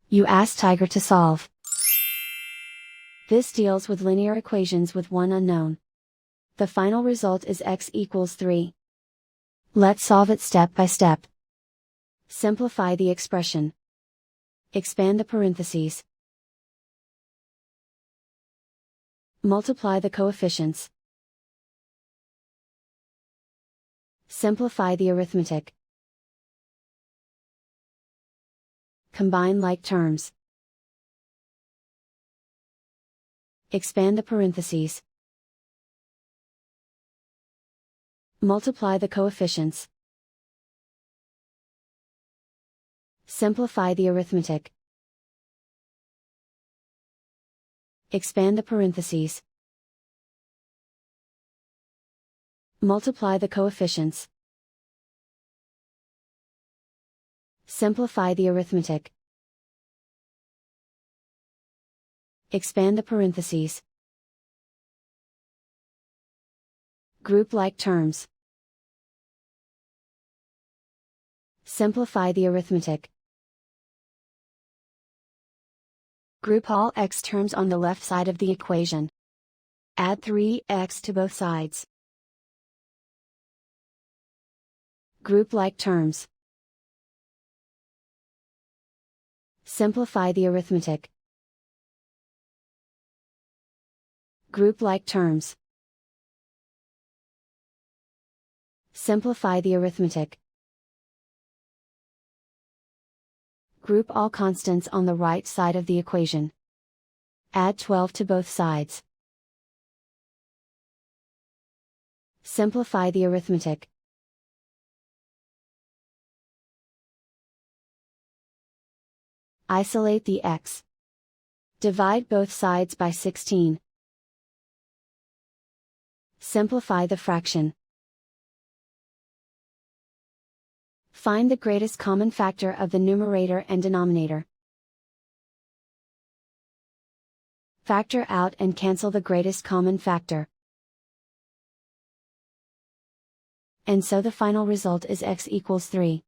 You ask Tiger to solve. This deals with linear equations with one unknown. The final result is x equals 3. Let's solve it step by step. Simplify the expression. Expand the parentheses. Multiply the coefficients. Simplify the arithmetic. Combine like terms. Expand the parentheses. Multiply the coefficients. Simplify the arithmetic. Expand the parentheses. Multiply the coefficients. Simplify the arithmetic. Expand the parentheses. Group like terms. Simplify the arithmetic. Group all x terms on the left side of the equation. Add 3x to both sides. Group like terms. Simplify the arithmetic. Group like terms. Simplify the arithmetic. Group all constants on the right side of the equation. Add 12 to both sides. Simplify the arithmetic. Isolate the x. Divide both sides by 16. Simplify the fraction. Find the greatest common factor of the numerator and denominator. Factor out and cancel the greatest common factor. And so the final result is x equals 3.